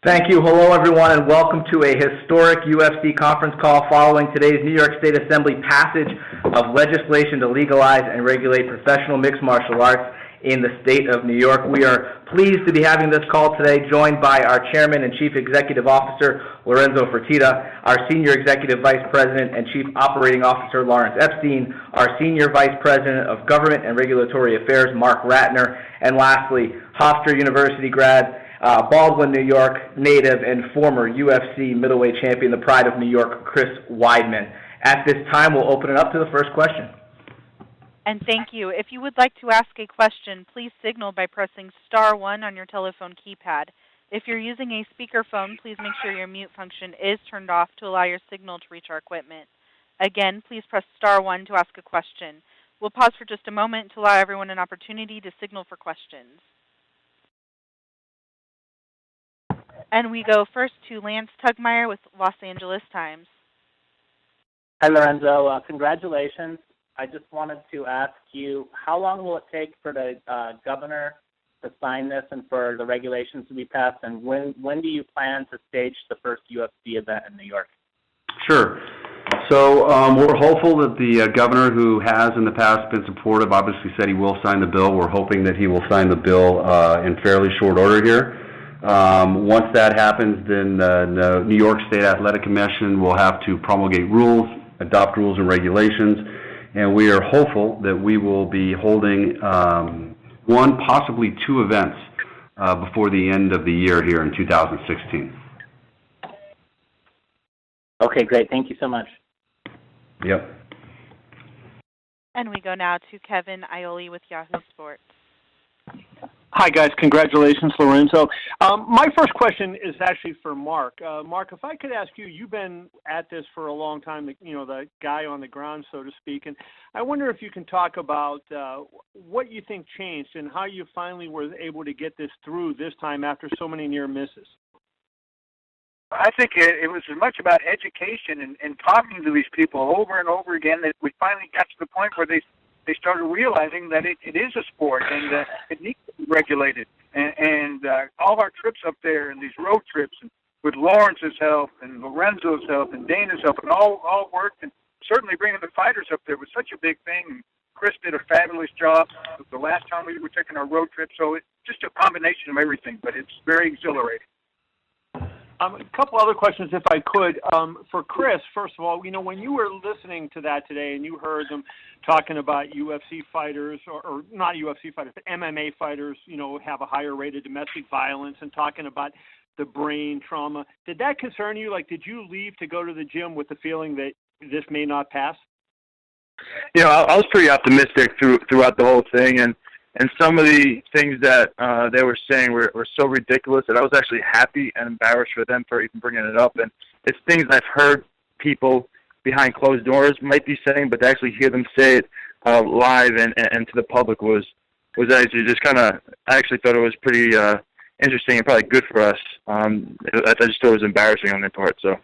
Thank you. Hello, everyone, and welcome to a historic UFC conference call following today's New York State Assembly passage of legislation to legalize and regulate professional mixed martial arts in the state of New York. We are pleased to be having this call today, joined by our Chairman and Chief Executive Officer, Lorenzo Fertitta, our Senior Executive Vice President and Chief Operating Officer, Lawrence Epstein, our Senior Vice President of Government and Regulatory Affairs, Marc Ratner, and lastly, Hofstra University grad, Baldwin, New York native and former UFC middleweight champion, the pride of New York, Chris Weidman. At this time, we'll open it up to the first question. And thank you. If you would like to ask a question, please signal by pressing *1 on your telephone keypad. If you're using a speakerphone, please make sure your mute function is turned off to allow your signal to reach our equipment. Again, please press *1 to ask a question. We'll pause for just a moment to allow everyone an opportunity to signal for questions. And we go first to Lance Tugmeyer with Los Angeles Times. Hi, Lorenzo. Congratulations. I just wanted to ask you, how long will it take for the governor to sign this and for the regulations to be passed, and when do you plan to stage the first UFC event in New York? Sure. So we're hopeful that the governor, who has in the past been supportive, obviously said he will sign the bill. We're hoping that he will sign the bill in fairly short order here. Once that happens, then the New York State Athletic Commission will have to promulgate rules, adopt rules and regulations, and we are hopeful that we will be holding one, possibly two events before the end of the year here in 2016. Okay, great. Thank you so much. Yep. And we go now to Kevin Ioli with Yahoo Sports. Hi, guys. Congratulations, Lorenzo. My first question is actually for Marc. Marc, if I could ask you, you've been at this for a long time, the guy on the ground, so to speak, and I wonder if you can talk about what you think changed and how you finally were able to get this through this time after so many near misses. I think it was as much about education and talking to these people over and over again that we finally got to the point where they started realizing that it is a sport and it needs to be regulated. And all our trips up there and these road trips, and with Lawrence's help and Lorenzo's help and Dana's help, and all worked. And certainly bringing the fighters up there was such a big thing. And Chris did a fabulous job the last time we were taking our road trip. So it's just a combination of everything, but it's very exhilarating. A couple other questions, if I could. For Chris, first of all, when you were listening to that today and you heard them talking about UFC fighters, or not UFC fighters, but MMA fighters, have a higher rate of domestic violence, and talking about the brain trauma, did that concern you? Like, did you leave to go to the gym with the feeling that this may not pass? I was pretty optimistic throughout the whole thing, and some of the things that they were saying were so ridiculous that I was actually happy and embarrassed for them for even bringing it up. And it's things I've heard people behind closed doors might be saying, but to actually hear them say it live and to the public was actually just kind of, I actually thought it was pretty interesting and probably good for us. I just thought it was embarrassing on their part. So.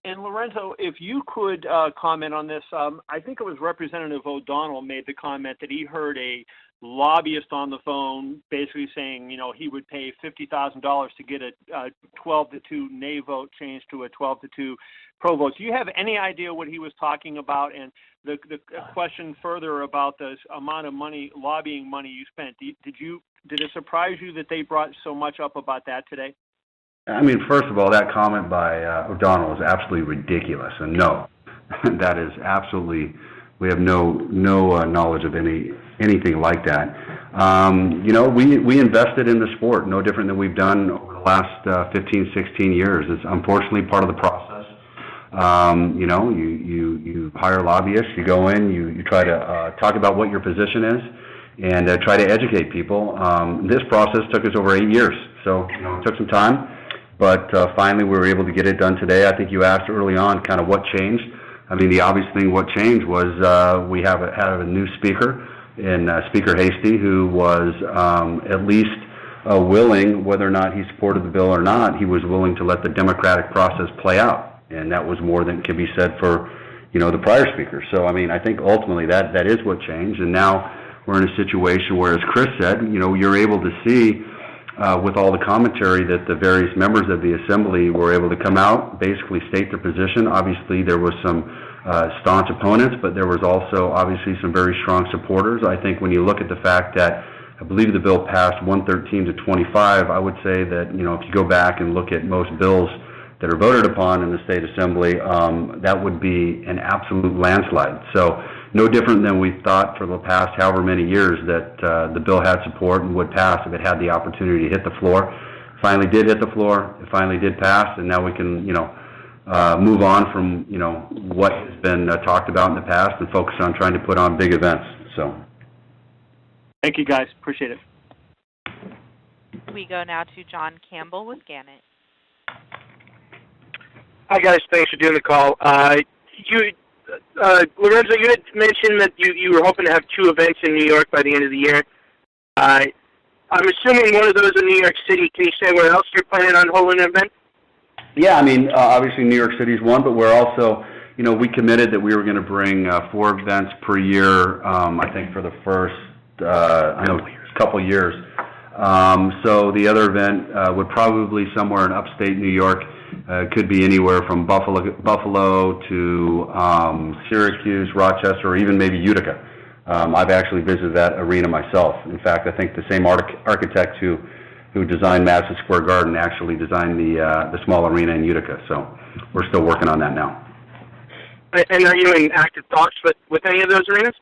And Lorenzo, if you could comment on this, I think it was Representative O'Donnell made the comment that he heard a lobbyist on the phone basically saying, he would pay $50,000 to get a 12-2 nay vote changed to a 12-2 pro vote. Do you have any idea what he was talking about? And the question further about the amount of money, lobbying money you spent, did it surprise you that they brought so much up about that today? I mean, first of all, that comment by O'Donnell is absolutely ridiculous, and no, that is absolutely, we have no knowledge of anything like that. We invested in the sport, no different than we've done over the last 15, 16 years. It's unfortunately part of the process. You hire lobbyists, you go in, you try to talk about what your position is, and try to educate people. This process took us over 8 years, so it took some time. But finally, we were able to get it done today. I think you asked early on kind of what changed. I mean, the obvious thing what changed was we have a new speaker in Speaker Hasty, who was at least willing, whether or not he supported the bill or not, he was willing to let the democratic process play out. And that was more than can be said for, the prior speaker. So, I mean, I think ultimately that is what changed. And now we're in a situation where, as Chris said, you're able to see with all the commentary that the various members of the assembly were able to come out, basically state their position. Obviously, there was some staunch opponents, but there was also obviously some very strong supporters. I think when you look at the fact that I believe the bill passed 113 to 25, I would say that, you know, if you go back and look at most bills that are voted upon in the state assembly, that would be an absolute landslide. So no different than we thought for the past however many years that the bill had support and would pass if it had the opportunity to hit the floor. Finally did hit the floor, it finally did pass, and now we can, you know, move on from, you know, what has been talked about in the past and focus on trying to put on big events. So, Thank you, guys. Appreciate it. We go now to John Campbell with Gannett. Hi, guys. Thanks for doing the call. Lorenzo, you had mentioned that you were hoping to have 2 events in New York by the end of the year. I'm assuming one of those in New York City. Can you say where else you're planning on holding an event? yeah, I mean, obviously New York City's one, but we're also, you know, we committed that we were going to bring 4 events per year, I think for the first, couple years. So the other event would probably somewhere in upstate New York. Could be anywhere from Buffalo to Syracuse, Rochester, or even maybe Utica. I've actually visited that arena myself. In fact, I think the same architect who designed Madison Square Garden actually designed the small arena in Utica. So we're still working on that now. And are you in active talks with any of those arenas?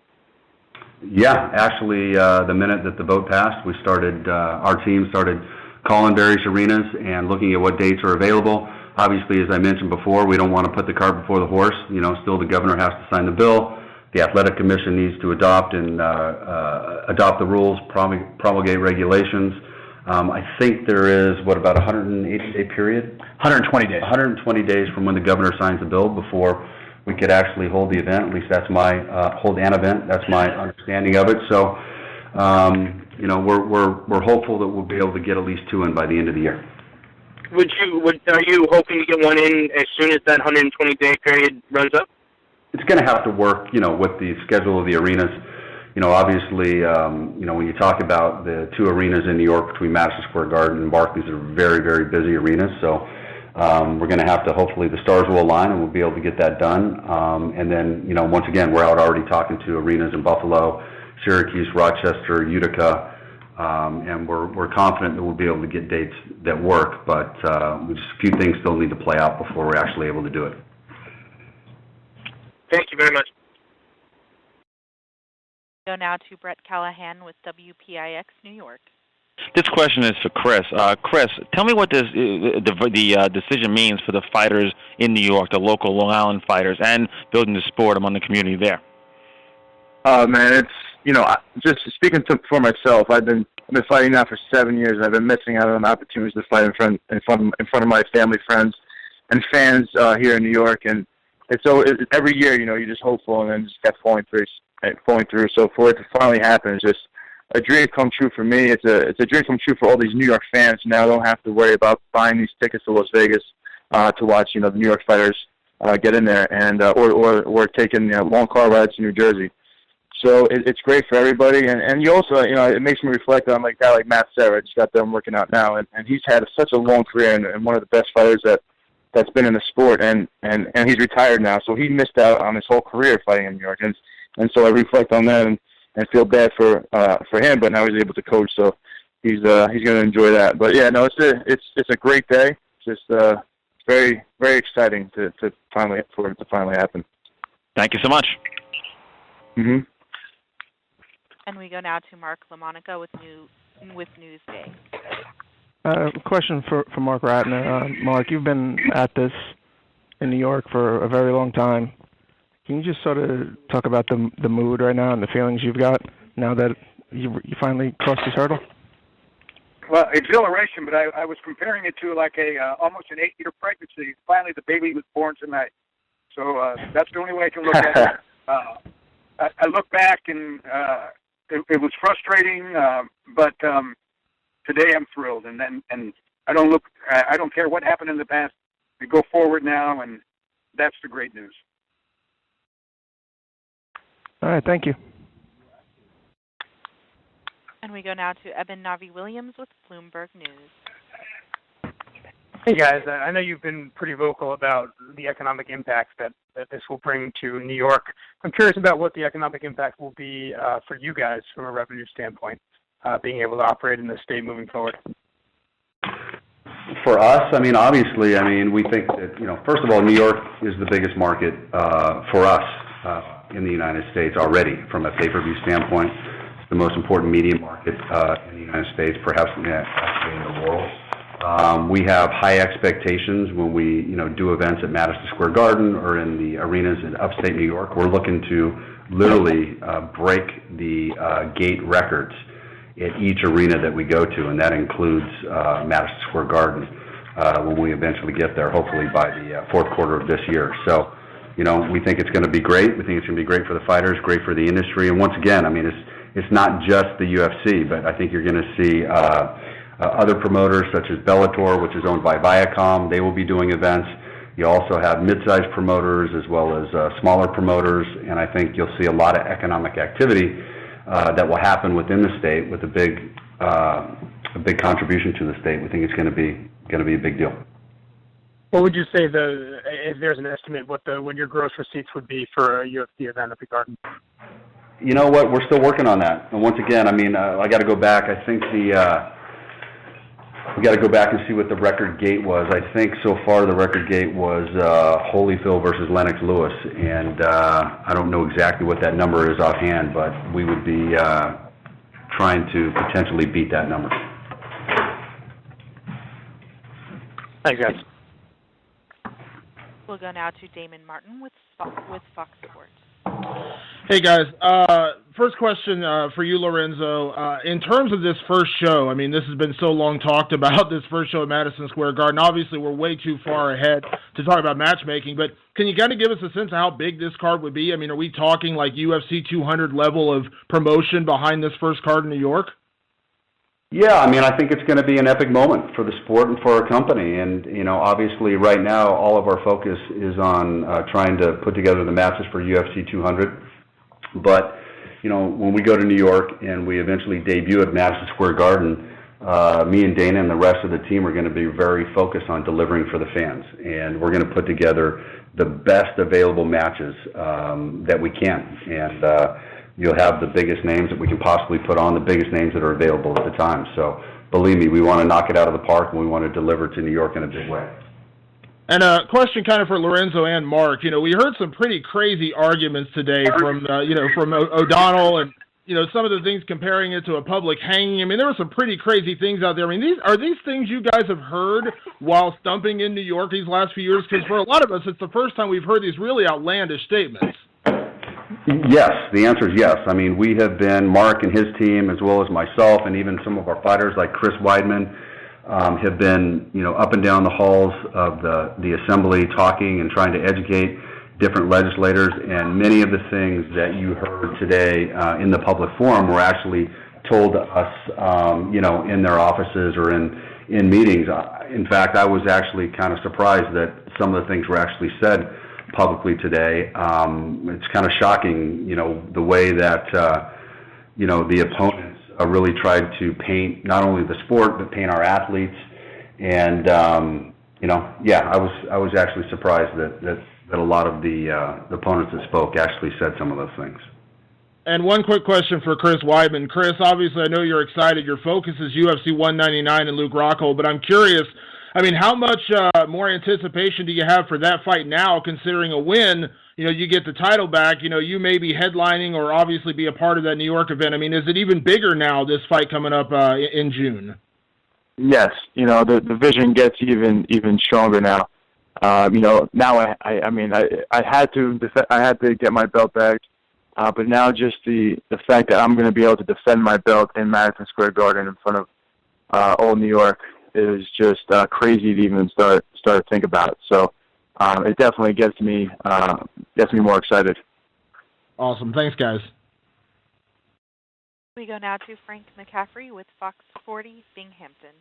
Yeah, actually, the minute that the vote passed, we started, our team started calling various arenas and looking at what dates are available. Obviously, as I mentioned before, we don't want to put the cart before the horse. You know, still the governor has to sign the bill. The athletic commission needs to adopt the rules, promulgate regulations. I think there is, about a 180-day period? 120 days. 120 days from when the governor signs the bill before we could actually hold the event. At least that's my, hold an event. That's my understanding of it. So, you know, we're hopeful that we'll be able to get at least 2 in by the end of the year. Are you hoping to get one in as soon as that 120-day period runs up? It's going to have to work, you know, with the schedule of the arenas. You know, obviously, you know, when you talk about the 2 arenas in New York between Madison Square Garden and Barclays, are very, very busy arenas. So we're going to have to, hopefully the stars will align and we'll be able to get that done. And then, you know, once again, we're out already talking to arenas in Buffalo, Syracuse, Rochester, Utica, and we're confident that we'll be able to get dates that work, but just a few things still need to play out before we're actually able to do it. Thank you very much. Go now to Brett Callahan with WPIX New York. This question is for Chris. Chris, tell me what the decision means for the fighters in New York, the local Long Island fighters, and building the sport among the community there. Man, it's, you know, just speaking for myself, I've been fighting now for 7 years. I've been missing out on opportunities to fight in front of my family, friends, and fans here in New York. And it's so every year, you know, you're just hopeful, and then just kept falling through. So for it to finally happen is just a dream come true for me. It's a dream come true for all these New York fans. Now don't have to worry about buying these tickets to Las Vegas to watch, you know, the New York fighters get in there, and or taking, you know, long car rides to New Jersey. So it's great for everybody, and you also, you know, it makes me reflect on like a guy like Matt Serra. I just got done working out now, and he's had such a long career and one of the best fighters that's been in the sport, and he's retired now, so he missed out on his whole career fighting in New York, and so I reflect on that and feel bad for him, but now he's able to coach, so he's going to enjoy that. But yeah, no, it's a great day, just very, very exciting for it to finally happen. Thank you so much. Mm-hmm. And we go now to Mark LaMonica with Newsday. Question for Marc Ratner. Mark, you've been at this in New York for a very long time. Can you just sort of talk about the mood right now and the feelings you've got now that you finally crossed this hurdle? Well, exhilaration, but I was comparing it to like almost an 8-year pregnancy. Finally, the baby was born tonight. So that's the only way I can look at it. I look back and it was frustrating, but today I'm thrilled, and I don't care what happened in the past. We go forward now, and that's the great news. All right, thank you. And we go now to Eben Navi-Williams with Bloomberg News. Hey guys, I know you've been pretty vocal about the economic impact that this will bring to New York. I'm curious about what the economic impact will be for you guys from a revenue standpoint, being able to operate in the state moving forward. For us, I mean, obviously, I mean, we think that, you know, first of all, New York is the biggest market for us in the United States already from a pay-per-view standpoint. It's the most important media market in the United States, perhaps actually in the world. We have high expectations when we, you know, do events at Madison Square Garden or in the arenas in upstate New York. We're looking to literally break the gate records at each arena that we go to, and that includes Madison Square Garden when we eventually get there, hopefully by the fourth quarter of this year. So, you know, we think it's going to be great. We think it's going to be great for the fighters, great for the industry. And once again, I mean, it's not just the UFC, but I think you're going to see other promoters such as Bellator, which is owned by Viacom. They will be doing events. You also have mid-sized promoters as well as smaller promoters, and I think you'll see a lot of economic activity that will happen within the state with a big contribution to the state. We think it's going to be a big deal. What would you say if there's an estimate, what your gross receipts would be for a UFC event at the Garden? You know what? We're still working on that. And once again, I mean, I got to go back. I think we got to go back and see what the record gate was. I think so far the record gate was Holyfield versus Lennox Lewis, and I don't know exactly what that number is offhand, but we would be trying to potentially beat that number. Thanks, guys. We'll go now to Damon Martin with Fox Sports. Hey guys, first question for you, Lorenzo. In terms of this first show, I mean, this has been so long talked about, this first show at Madison Square Garden. Obviously, we're way too far ahead to talk about matchmaking, but can you kind of give us a sense of how big this card would be? I mean, are we talking like UFC 200 level of promotion behind this first card in New York? Yeah, I mean, I think it's going to be an epic moment for the sport and for our company. And, you know, obviously right now all of our focus is on trying to put together the matches for UFC 200. But, you know, when we go to New York and we eventually debut at Madison Square Garden, me and Dana and the rest of the team are going to be very focused on delivering for the fans. And we're going to put together the best available matches that we can. And you'll have the biggest names that we can possibly put on, the biggest names that are available at the time. So believe me, we want to knock it out of the park, and we want to deliver to New York in a big way. And a question kind of for Lorenzo and Mark. You know, we heard some pretty crazy arguments today from O'Donnell and, you know, some of the things comparing it to a public hanging. I mean, there were some pretty crazy things out there. I mean, are these things you guys have heard while stumping in New York these last few years? Because for a lot of us, it's the first time we've heard these really outlandish statements. Yes, the answer is yes. I mean, we have been, Mark and his team, as well as myself, and even some of our fighters like Chris Weidman, have been, you know, up and down the halls of the assembly talking and trying to educate different legislators. And many of the things that you heard today in the public forum were actually told to us, you know, in their offices or in meetings. In fact, I was actually kind of surprised that some of the things were actually said publicly today. It's kind of shocking, you know, the way that, you know, the opponents really tried to paint not only the sport, but paint our athletes. And, you know, yeah, I was actually surprised that a lot of the opponents that spoke actually said some of those things. And one quick question for Chris Weidman. Chris, obviously I know you're excited. Your focus is UFC 199 and Luke Rockhold, but I'm curious, I mean, how much more anticipation do you have for that fight now, considering a win, you know, you get the title back, you know, you may be headlining or obviously be a part of that New York event. I mean, is it even bigger now, this fight coming up in June? Yes, you know, the vision gets even stronger now. You know, now I had to get my belt back, but now just the fact that I'm going to be able to defend my belt in Madison Square Garden in front of old New York is just crazy to even start to think about. So it definitely gets me more excited. Awesome. Thanks, guys. We go now to Frank McCaffrey with Fox 40 Binghamton.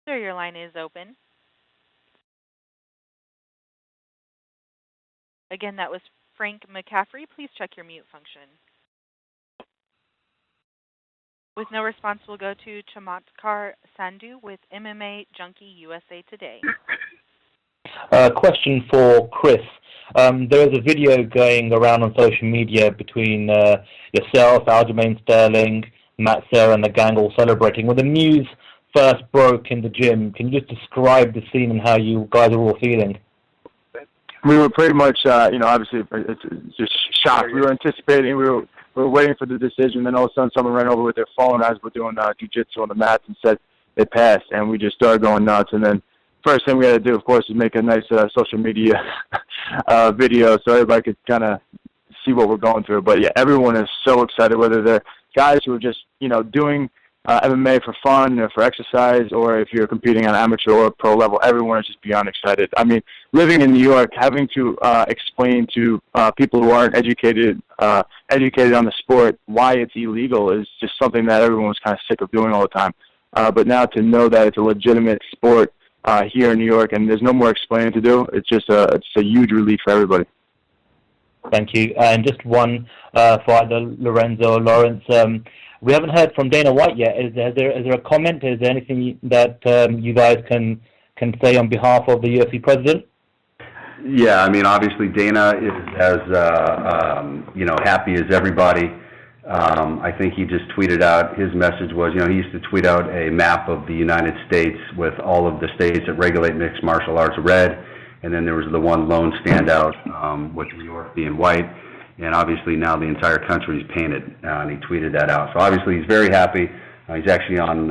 Sir, your line is open. Again, that was Frank McCaffrey, please check your mute function. With no response, we'll go to Chamatkar Sandhu with MMA Junkie USA Today. Question for Chris. There is a video going around on social media between yourself, Aljamain Sterling, Matt Serra, and the gang all celebrating. When the news first broke in the gym, can you just describe the scene and how you guys are all feeling? We were pretty much, obviously it's just shocked. We were anticipating, we were waiting for the decision, then all of a sudden someone ran over with their phone as we're doing jiu-jitsu on the mats and said they passed, and we just started going nuts. And then first thing we had to do, of course, is make a nice social media video so everybody could kind of see what we're going through. But yeah, everyone is so excited, whether they're guys who are just, doing MMA for fun or for exercise, or if you're competing on amateur or pro level, everyone is just beyond excited. I mean, living in New York, having to explain to people who aren't educated on the sport why it's illegal is just something that everyone's kind of sick of doing all the time. But now to know that it's a legitimate sport here in New York and there's no more explaining to do, it's a huge relief for everybody. Thank you. And just one for either Lorenzo or Lawrence. We haven't heard from Dana White yet. Is there a comment? Is there anything that you guys can say on behalf of the UFC president? Yeah, I mean, obviously Dana is as happy as everybody. I think he just tweeted out, his message was, he used to tweet out a map of the United States with all of the states that regulate mixed martial arts red, and then there was the one lone standout with New York being white. And obviously now the entire country is painted, and he tweeted that out. So obviously he's very happy. He's actually on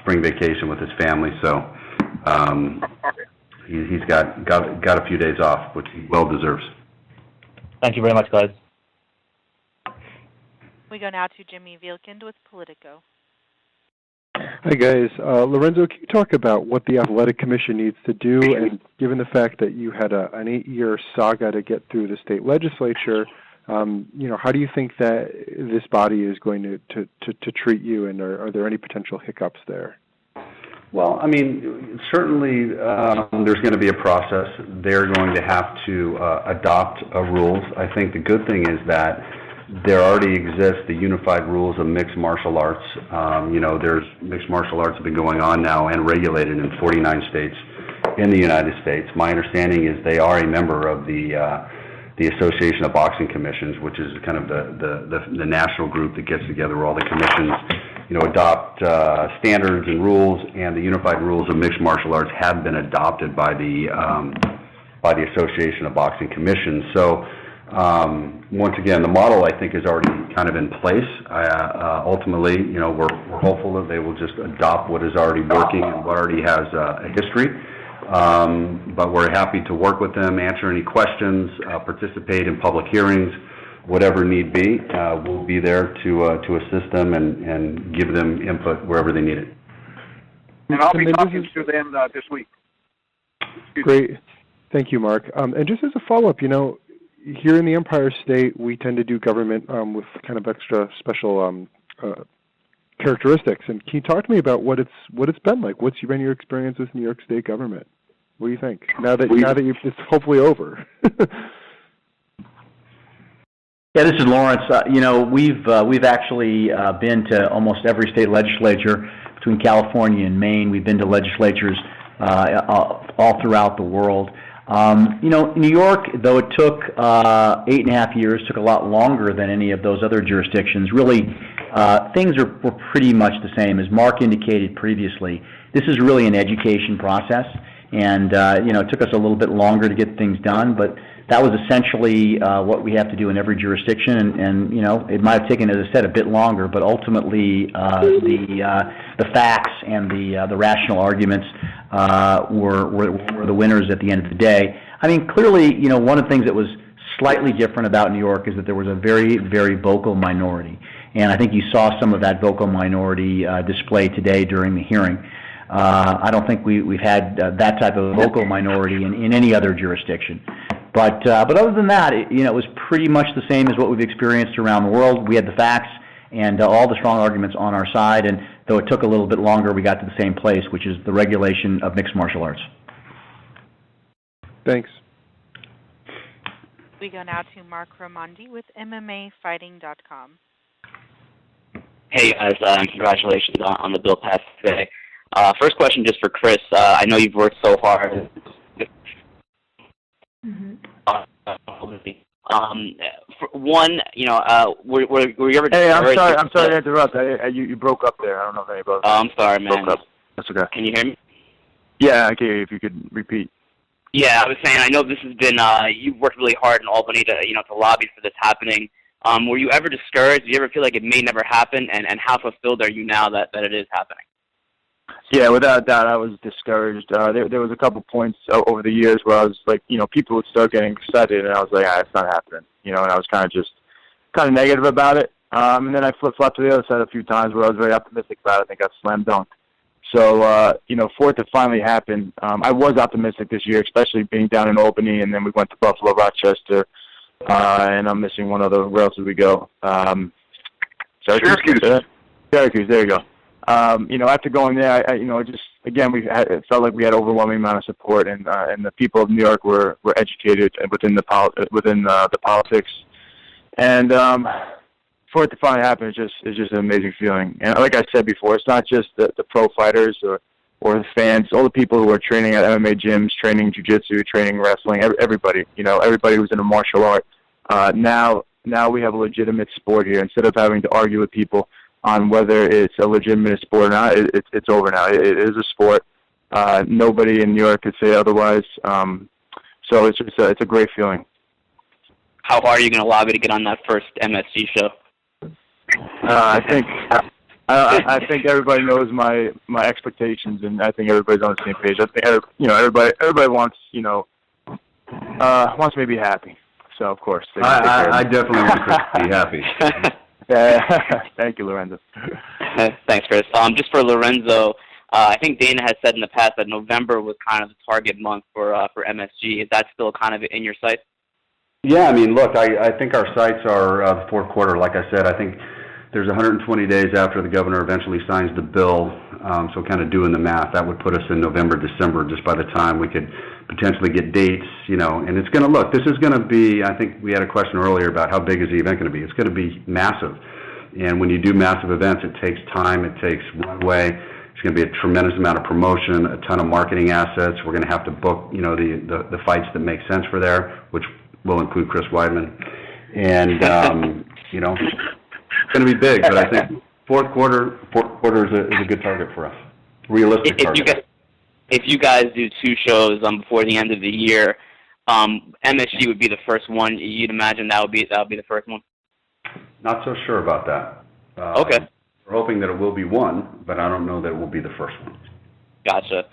spring vacation with his family, so he's got a few days off, which he well deserves. Thank you very much, guys. We go now to Jimmy Vielkind with Politico. Hi, guys. Lorenzo, can you talk about what the Athletic Commission needs to do? And given the fact that you had an 8-year saga to get through the state legislature, how do you think that this body is going to treat you, and are there any potential hiccups there? Well, I mean, certainly there's going to be a process. They're going to have to adopt rules. I think the good thing is that there already exists the unified rules of mixed martial arts. There's mixed martial arts have been going on now and regulated in 49 states in the United States. My understanding is they are a member of the Association of Boxing Commissions, which is kind of the national group that gets together all the commissions, adopt standards and rules, and the unified rules of mixed martial arts have been adopted by the Association of Boxing Commissions. So once again, the model I think is already kind of in place. Ultimately, we're hopeful that they will just adopt what is already working and what already has a history. But we're happy to work with them, answer any questions, participate in public hearings, whatever need be. We'll be there to assist them and give them input wherever they need it. And I'll be talking to them this week. Great. Thank you, Mark. And just as a follow-up, here in the Empire State, we tend to do government with kind of extra special characteristics. And can you talk to me about what it's been like? What's been your experience with New York State government? What do you think now that it's hopefully over? Yeah, this is Lawrence. We've actually been to almost every state legislature between California and Maine. We've been to legislatures all throughout the world. New York, though it took 8.5 years, took a lot longer than any of those other jurisdictions. Really, things were pretty much the same. As Mark indicated previously, this is really an education process, and it took us a little bit longer to get things done, but that was essentially what we have to do in every jurisdiction, and it might have taken, as I said, a bit longer, but ultimately the facts and the rational arguments were the winners at the end of the day. I mean, clearly, one of the things that was slightly different about New York is that there was a very, very vocal minority, and I think you saw some of that vocal minority displayed today during the hearing. I don't think we've had that type of vocal minority in any other jurisdiction. But other than that, it was pretty much the same as what we've experienced around the world. We had the facts and all the strong arguments on our side, and though it took a little bit longer, we got to the same place, which is the regulation of mixed martial arts. Thanks. We go now to Marc Ratner with MMAFighting.com. Hey guys, congratulations on the bill passed today. First question just for Chris. I know you've worked so hard. For one, were you ever? Hey, I'm sorry to interrupt. You broke up there. I don't know if anybody. Oh, I'm sorry, man. Broke up. That's okay. Can you hear me? Yeah, I can hear you. If you could repeat. Yeah, I was saying. I know this has been. You've worked really hard in Albany to lobby for this happening. Were you ever discouraged? Do you ever feel like it may never happen? And how fulfilled are you now that it is happening? Yeah, without doubt, I was discouraged. There was a couple points over the years where I was like, people would start getting excited, and I was like, it's not happening. And I was kind of negative about it. And then I flip-flopped to the other side a few times where I was very optimistic about it. I think I slam dunked. So, for it to finally happen, I was optimistic this year, especially being down in Albany, and then we went to Buffalo, Rochester, and I'm missing one other. Where else did we go? Syracuse. Syracuse, there you go. After going there, it felt like we had overwhelming amount of support, and the people of New York were educated within the politics, and for it to finally happen, it's just an amazing feeling. And like I said before, it's not just the pro fighters or the fans, all the people who are training at MMA gyms, training jiu-jitsu, training wrestling, everybody. Everybody who's in a martial art. Now we have a legitimate sport here. Instead of having to argue with people on whether it's a legitimate sport or not, it's over now. It is a sport. Nobody in New York could say otherwise. So it's a great feeling. How hard are you going to lobby to get on that first MSG show? I think everybody knows my expectations, and I think everybody's on the same page. I think everybody wants wants me to be happy. So of course, I definitely want Chris to be happy. Thank you, Lorenzo. Thanks, Chris. Just for Lorenzo, I think Dana has said in the past that November was kind of the target month for MSG. Is that still kind of in your sights? Yeah, I mean, look, I think our sights are the fourth quarter. Like I said, I think there's 120 days after the governor eventually signs the bill. So kind of doing the math, that would put us in November, December, just by the time we could potentially get dates, and it's going to look, this is going to be, I think we had a question earlier about how big is the event going to be. It's going to be massive. And when you do massive events, it takes time, it takes runway. It's going to be a tremendous amount of promotion, a ton of marketing assets. We're going to have to book, the fights that make sense for there, which will include Chris Weidman. And, it's going to be big, but I think fourth quarter is a good target for us. Realistic target. If you guys do two shows before the end of the year, MSG would be the first one. You'd imagine that would be the first one? Not so sure about that. Okay. We're hoping that it will be one, but I don't know that it will be the first one. Gotcha.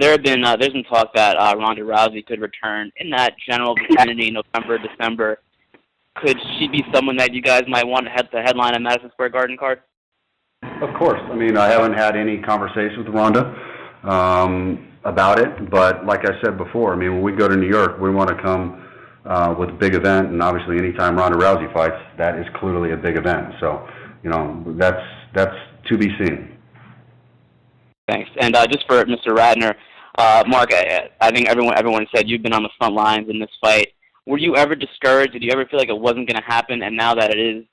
There's been talk that Ronda Rousey could return in that general vicinity, November, December. Could she be someone that you guys might want to headline a Madison Square Garden card? Of course. I mean, I haven't had any conversations with Ronda about it, but like I said before, I mean, when we go to New York, we want to come with a big event, and obviously anytime Ronda Rousey fights, that is clearly a big event. So, that's to be seen. Thanks. And just for Mr. Ratner, Mark, I think everyone said you've been on the front lines in this fight. Were you ever discouraged? Did you ever feel like it wasn't going to happen? And now that it is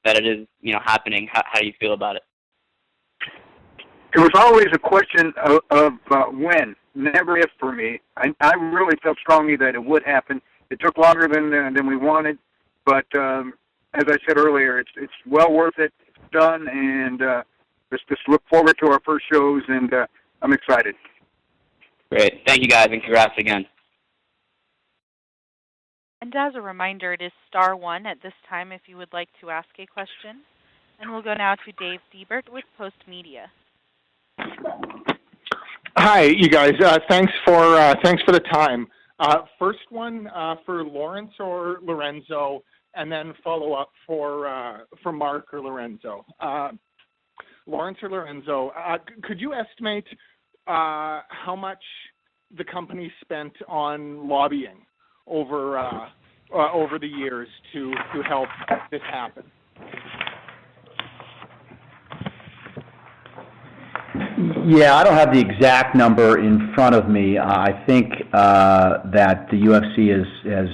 happening, how do you feel about it? It was always a question of when, never if for me. I really felt strongly that it would happen. It took longer than we wanted, but as I said earlier, it's well worth it. It's done, and just look forward to our first shows, and I'm excited. Great. Thank you, guys, and congrats again. And as a reminder, it is *1 at this time if you would like to ask a question. And we'll go now to Dave Siebert with Post Media. Hi, you guys. Thanks for the time. First one for Lawrence or Lorenzo, and then follow up for Mark or Lorenzo. Lawrence or Lorenzo, could you estimate how much the company spent on lobbying over the years to help this happen? Yeah, I don't have the exact number in front of me. I think that the UFC has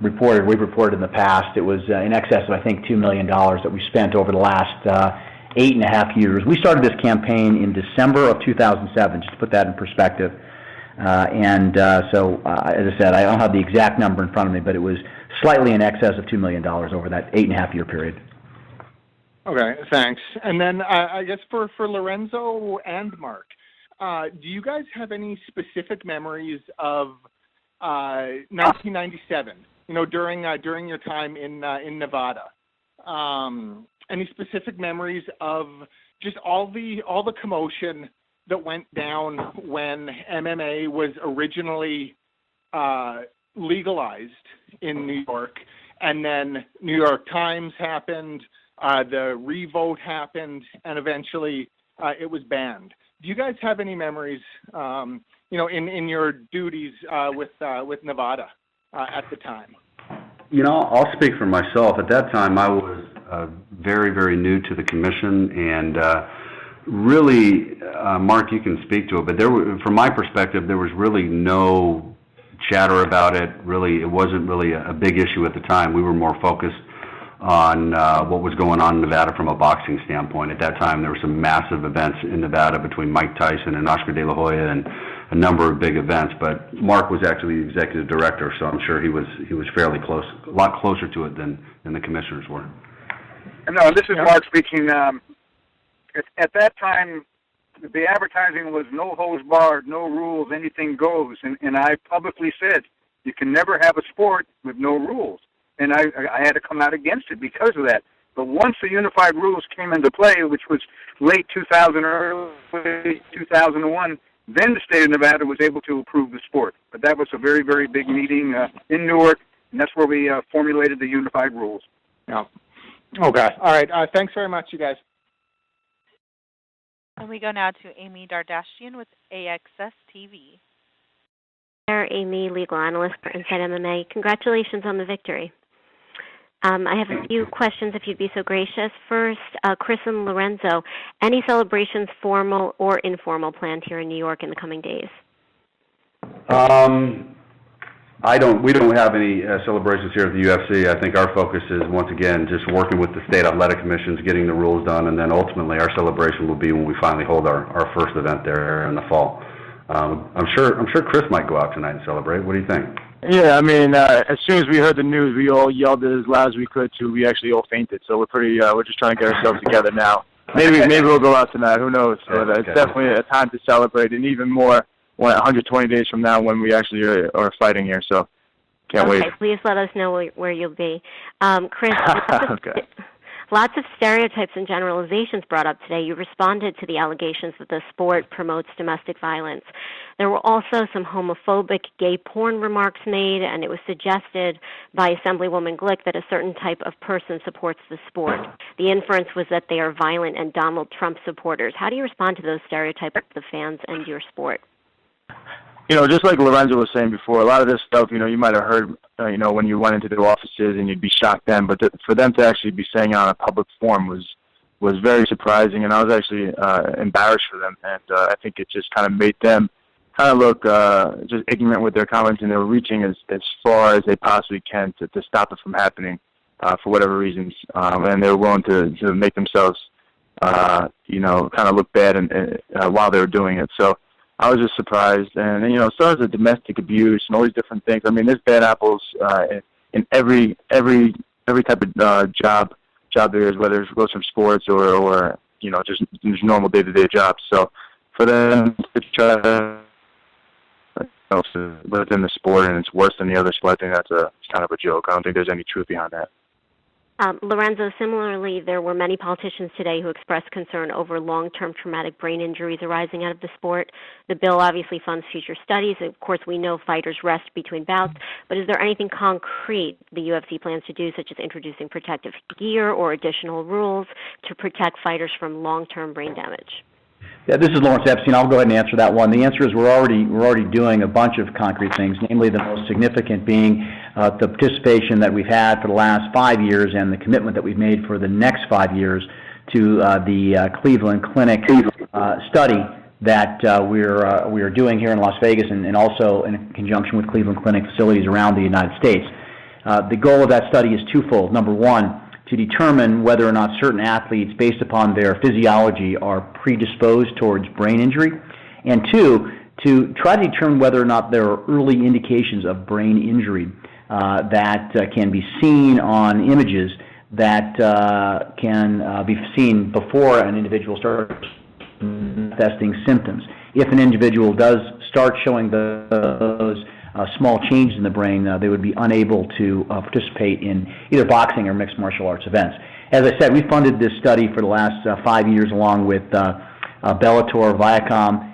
we've reported in the past, it was in excess of, I think, $2 million that we spent over the last 8.5 years. We started this campaign in December of 2007, just to put that in perspective. So, as I said, I don't have the exact number in front of me, but it was slightly in excess of $2 million over that 8.5-year period. Okay, thanks. And then I guess for Lorenzo and Marc, do you guys have any specific memories of 1997? You know, during your time in Nevada, any specific memories of just all the commotion that went down when MMA was originally legalized in New York, and then New York Times happened, the revote happened, and eventually it was banned. Do you guys have any memories, you know, in your duties with Nevada at the time? You know, I'll speak for myself. At that time, I was very, very new to the commission, and really, Marc, you can speak to it, but from my perspective, there was really no chatter about it. Really, it wasn't really a big issue at the time. We were more focused on what was going on in Nevada from a boxing standpoint. At that time, there were some massive events in Nevada between Mike Tyson and Oscar De La Hoya, and a number of big events. But Marc was actually the executive director, so I'm sure he was fairly close, a lot closer to it than the commissioners were. No, this is Marc speaking. At that time, the advertising was no holds barred, no rules, anything goes. And I publicly said, you can never have a sport with no rules. And I had to come out against it because of that. But once the unified rules came into play, which was late 2000, early 2001, then the state of Nevada was able to approve the sport. But that was a very, very big meeting in Newark, and that's where we formulated the unified rules. Yeah. Okay. All right. Thanks very much, you guys. And we go now to Amy Dardashian with AXS TV. Amy, legal analyst for Inside MMA. Congratulations on the victory. I have a few questions, if you'd be so gracious. First, Chris and Lorenzo, any celebrations, formal or informal, planned here in New York in the coming days? We don't have any celebrations here at the UFC. I think our focus is, once again, just working with the state athletic commissions, getting the rules done, and then ultimately our celebration will be when we finally hold our first event there in the fall. I'm sure Chris might go out tonight and celebrate. What do you think? Yeah, I mean, as soon as we heard the news, we all yelled it as loud as we could too. We actually all fainted, so we're just trying to get ourselves together now. Maybe we'll go out tonight. Who knows? But it's definitely a time to celebrate, and even more 120 days from now when we actually are fighting here. So can't wait. Okay, please let us know where you'll be, Chris. Okay. Lots of stereotypes and generalizations brought up today. You responded to the allegations that the sport promotes domestic violence. There were also some homophobic gay porn remarks made, and it was suggested by Assemblywoman Glick that a certain type of person supports the sport. The inference was that they are violent and Donald Trump supporters. How do you respond to those stereotypes of the fans and your sport? You know, just like Lorenzo was saying before, a lot of this stuff, you know, you might have heard, you know, when you went into their offices and you'd be shocked then, but for them to actually be saying it on a public forum was very surprising, and I was actually embarrassed for them, and I think it just kind of made them kind of look just ignorant with their comments, and they were reaching as far as they possibly can to stop it from happening for whatever reasons, and they were willing to make themselves, you know, kind of look bad while they were doing it. So I was just surprised, and you know, so as the domestic abuse and all these different things. I mean, there's bad apples in every type of job there is, whether it goes from sports or you know, just normal day-to-day jobs. So for them to try to within the sport and it's worse than the other sport, I think that's kind of a joke. I don't think there's any truth behind that. Lorenzo, similarly, there were many politicians today who expressed concern over long-term traumatic brain injuries arising out of the sport. The bill obviously funds future studies. Of course, we know fighters rest between bouts, but is there anything concrete the UFC plans to do, such as introducing protective gear or additional rules to protect fighters from long-term brain damage? Yeah, this is Lawrence Epstein. I'll go ahead and answer that one. The answer is we're already doing a bunch of concrete things, namely the most significant being the participation that we've had for the last 5 years and the commitment that we've made for the next 5 years to the Cleveland Clinic study that we're doing here in Las Vegas and also in conjunction with Cleveland Clinic facilities around the United States. The goal of that study is twofold. Number one, to determine whether or not certain athletes, based upon their physiology, are predisposed towards brain injury, and two, to try to determine whether or not there are early indications of brain injury that can be seen on images that can be seen before an individual starts manifesting symptoms. If an individual does start showing those small changes in the brain, they would be unable to participate in either boxing or mixed martial arts events. As I said, we funded this study for the last 5 years along with Bellator, Viacom,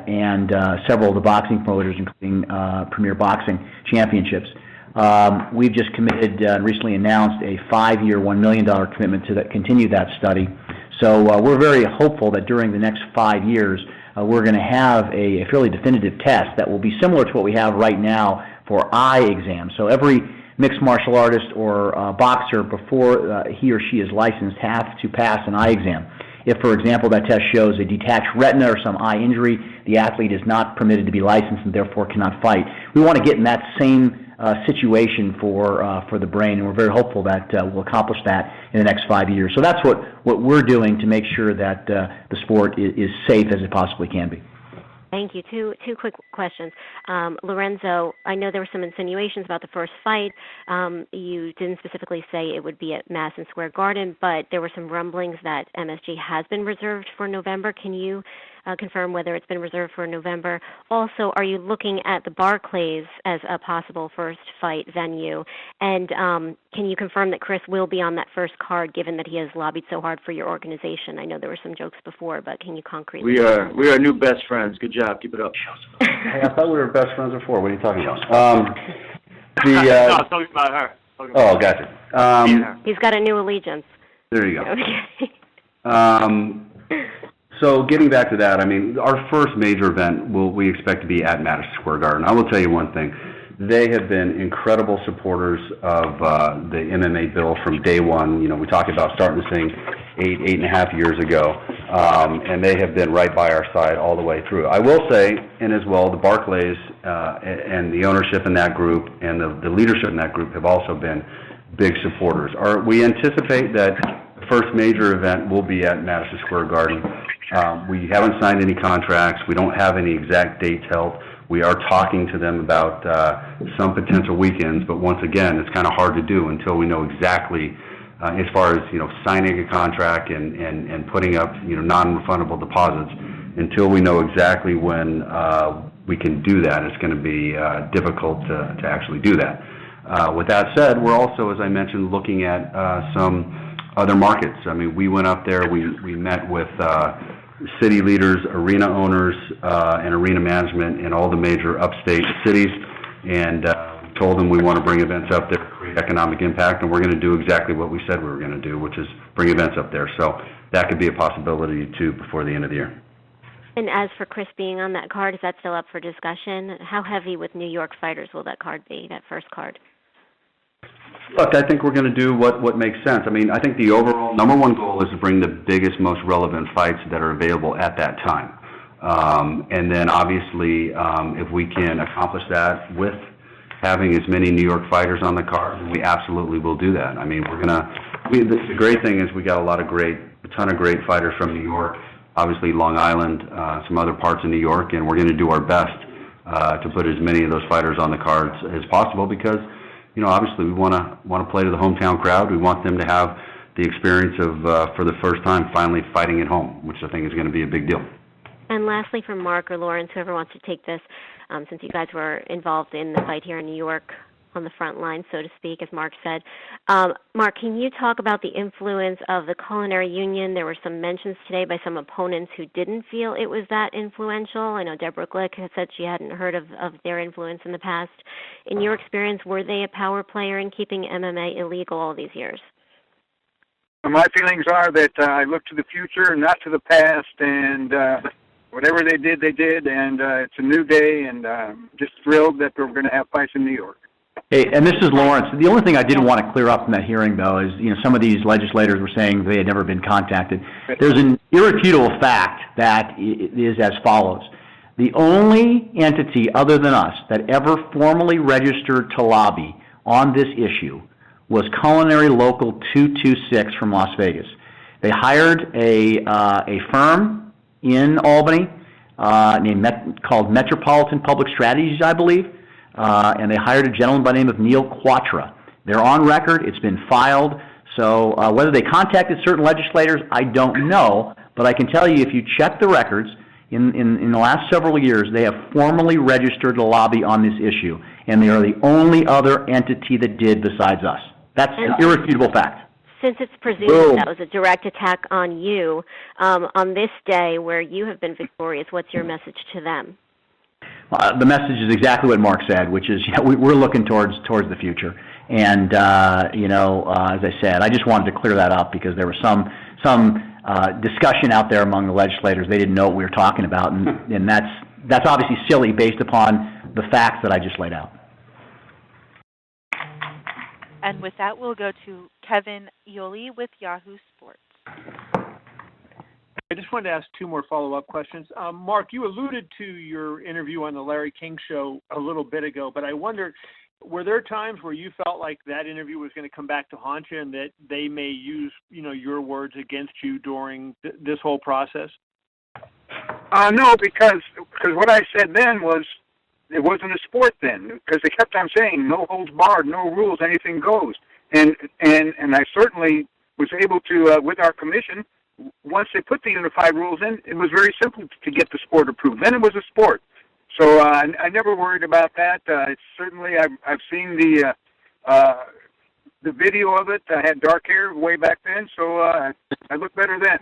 and several of the boxing promoters, including Premier Boxing Championships. We've just committed and recently announced a 5-year, $1 million commitment to continue that study. So we're very hopeful that during the next 5 years, we're going to have a fairly definitive test that will be similar to what we have right now for eye exams. So every mixed martial artist or boxer, before he or she is licensed, have to pass an eye exam. If, for example, that test shows a detached retina or some eye injury, the athlete is not permitted to be licensed and therefore cannot fight. We want to get in that same situation for the brain, and we're very hopeful that we'll accomplish that in the next 5 years. So that's what we're doing to make sure that the sport is safe as it possibly can be. Thank you. Two quick questions. Lorenzo, I know there were some insinuations about the first fight. You didn't specifically say it would be at Madison Square Garden, but there were some rumblings that MSG has been reserved for November. Can you confirm whether it's been reserved for November? Also, are you looking at the Barclays as a possible first fight venue? And can you confirm that Chris will be on that first card, given that he has lobbied so hard for your organization? I know there were some jokes before, but can you concretely? We are new best friends. Good job. Keep it up. Hey, I thought we were best friends before. What are you talking about? No, I'm talking about her. Oh, gotcha. He's got a new allegiance. There you go. Okay. So getting back to that, I mean, our first major event we expect to be at Madison Square Garden. I will tell you one thing. They have been incredible supporters of the MMA bill from day one. You know, we talked about starting this thing 8.5 years ago, and they have been right by our side all the way through. I will say, and as well, the Barclays and the ownership in that group and the leadership in that group have also been big supporters. We anticipate that the first major event will be at Madison Square Garden. We haven't signed any contracts. We don't have any exact dates held. We are talking to them about some potential weekends, but once again, it's kind of hard to do until we know exactly, as far as signing a contract and putting up non-refundable deposits. Until we know exactly when we can do that, it's going to be difficult to actually do that. With that said, we're also, as I mentioned, looking at some other markets. I mean, we went up there. We met with city leaders, arena owners, and arena management in all the major upstate cities, and told them we want to bring events up there, create economic impact, and we're going to do exactly what we said we were going to do, which is bring events up there. So that could be a possibility, too, before the end of the year. And as for Chris being on that card, is that still up for discussion? How heavy with New York fighters will that card be, that first card? Look, I think we're going to do what makes sense. I mean, I think the overall number one goal is to bring the biggest, most relevant fights that are available at that time. And then, obviously, if we can accomplish that with having as many New York fighters on the card, we absolutely will do that. I mean, the great thing is we got a ton of great fighters from New York, obviously Long Island, some other parts of New York, and we're going to do our best to put as many of those fighters on the cards as possible because obviously we want to play to the hometown crowd. We want them to have the experience of, for the first time, finally fighting at home, which I think is going to be a big deal. And lastly, from Marc or Lawrence, whoever wants to take this, since you guys were involved in the fight here in New York on the front line, so to speak, as Marc said. Marc, can you talk about the influence of the Culinary Union? There were some mentions today by some opponents who didn't feel it was that influential. I know Deborah Glick had said she hadn't heard of their influence in the past. In your experience, were they a power player in keeping MMA illegal all these years? My feelings are that I look to the future, not to the past, and whatever they did, and it's a new day, and just thrilled that we're going to have fights in New York. Hey, and this is Lawrence. The only thing I didn't want to clear up in that hearing, though, is some of these legislators were saying they had never been contacted. There's an irrefutable fact that is as follows. The only entity other than us that ever formally registered to lobby on this issue was Culinary Local 226 from Las Vegas. They hired a firm in Albany called Metropolitan Public Strategies, I believe, and they hired a gentleman by the name of Neil Quatra. They're on record. It's been filed. So whether they contacted certain legislators, I don't know. But I can tell you, if you check the records, in the last several years, they have formally registered to lobby on this issue, and they are the only other entity that did besides us. That's an irrefutable fact. Since it's presumed that was a direct attack on you, on this day where you have been victorious, what's your message to them? The message is exactly what Mark said, which is we're looking towards the future. And as I said, I just wanted to clear that up because there was some discussion out there among the legislators. They didn't know what we were talking about, and that's obviously silly based upon the facts that I just laid out. And with that, we'll go to Kevin Iole with Yahoo Sports. I just wanted to ask two more follow-up questions. Mark, you alluded to your interview on the Larry King Show a little bit ago, but I wondered, were there times where you felt like that interview was going to come back to haunt you and that they may use, your words against you during this whole process? No, because what I said then was it wasn't a sport then, because they kept on saying no holds barred, no rules, anything goes, and I certainly was able to with our commission. Once they put the unified rules in, it was very simple to get the sport approved. Then it was a sport. So I never worried about that. Certainly, I've seen the video of it. I had dark hair way back then, so I look better then.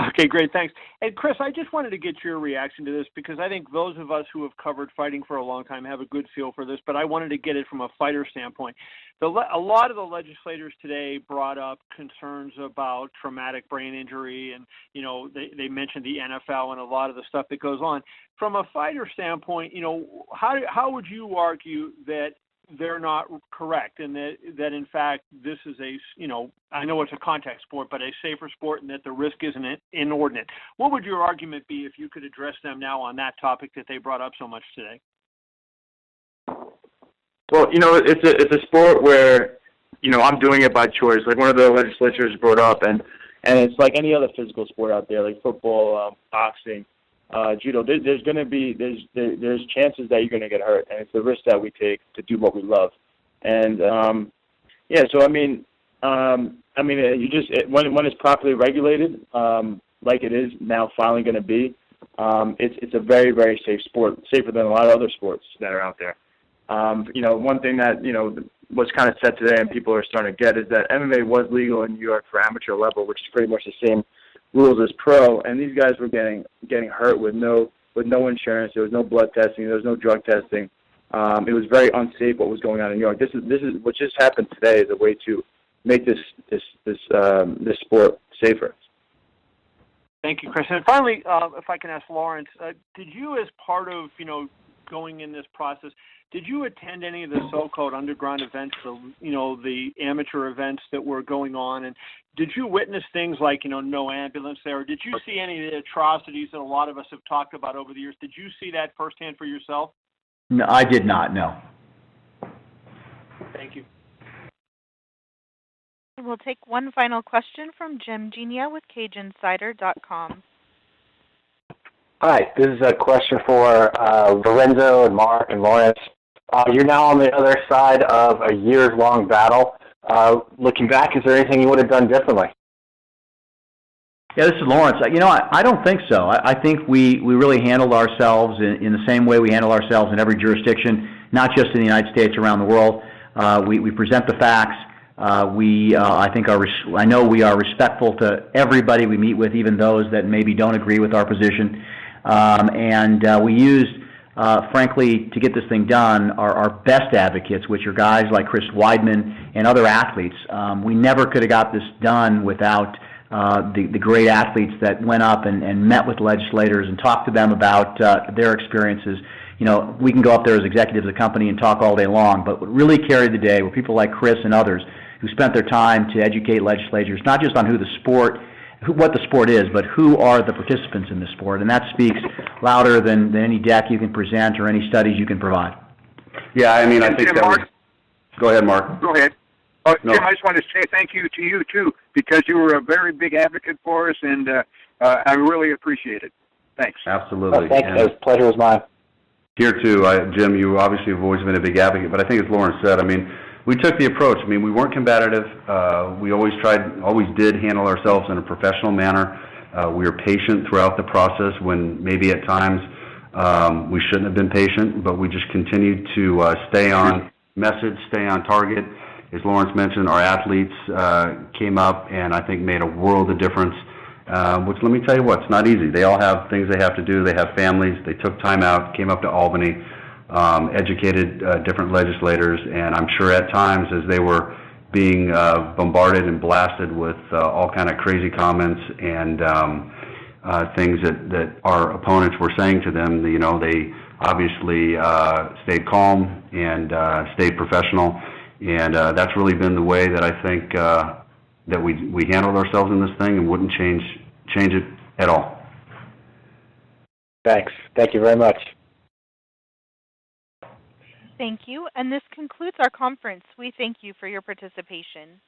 Okay, great, thanks. And Chris, I just wanted to get your reaction to this because I think those of us who have covered fighting for a long time have a good feel for this, but I wanted to get it from a fighter standpoint. A lot of the legislators today brought up concerns about traumatic brain injury, and they mentioned the NFL and a lot of the stuff that goes on. From a fighter standpoint, how would you argue that they're not correct, and that in fact this is I know it's a contact sport, but a safer sport, and that the risk isn't inordinate? What would your argument be if you could address them now on that topic that they brought up so much today? Well, it's a sport where, I'm doing it by choice. Like one of the legislators brought up, and it's like any other physical sport out there, like football, boxing, judo. There's going to be there's chances that you're going to get hurt, and it's the risk that we take to do what we love. And so you just when it's properly regulated, like it is now finally going to be, it's a very, very safe sport, safer than a lot of other sports that are out there. One thing that was kind of said today and people are starting to get is that MMA was legal in New York for amateur level, which is pretty much the same rules as pro, and these guys were getting hurt with no insurance. There was no blood testing. There was no drug testing. It was very unsafe what was going on in New York. This is what just happened today is a way to make this sport safer. Thank you, Chris. And finally, if I can ask Lawrence, did you, as part of going in this process, did you attend any of the so-called underground events, the amateur events that were going on? And did you witness things like, no ambulance there? Or did you see any of the atrocities that a lot of us have talked about over the years? Did you see that firsthand for yourself? No, I did not, no. Thank you. We'll take one final question from Jim Genia with CageInsider.com. Hi, this is a question for Lorenzo and Mark and Lawrence. You're now on the other side of a years-long battle. Looking back, is there anything you would have done differently? Yeah, this is Lawrence. I don't think so. I think we really handled ourselves in the same way we handle ourselves in every jurisdiction, not just in the United States, around the world. We present the facts. I know we are respectful to everybody we meet with, even those that maybe don't agree with our position. We used, frankly, to get this thing done, our best advocates, which are guys like Chris Weidman and other athletes. We never could have got this done without the great athletes that went up and met with legislators and talked to them about their experiences. We can go up there as executives of the company and talk all day long, but what really carried the day were people like Chris and others who spent their time to educate legislators, not just on what the sport is, but who are the participants in the sport, and that speaks louder than any deck you can present or any studies you can provide. Yeah, I think that Go ahead, Mark. Go ahead. Oh, No. Jim, I just want to say thank you to you, too, because you were a very big advocate for us, and I really appreciate it. Thanks. Absolutely. Well, thanks. The pleasure was mine. Here too, Jim, you obviously have always been a big advocate, but I think as Lawrence said, I mean, we took the approach. I mean, we weren't combative. We always did handle ourselves in a professional manner. We were patient throughout the process when maybe at times we shouldn't have been patient, but we just continued to stay on message, stay on target. As Lawrence mentioned, our athletes came up and I think made a world of difference. Which, let me tell you what, it's not easy. They all have things they have to do. They have families. They took time out, came up to Albany, educated different legislators, and I'm sure at times as they were being bombarded and blasted with all kind of crazy comments and things that our opponents were saying to them, you know, they obviously stayed calm and stayed professional, and that's really been the way that I think that we handled ourselves in this thing and wouldn't change it at all. Thanks. Thank you very much. Thank you, and this concludes our conference. We thank you for your participation.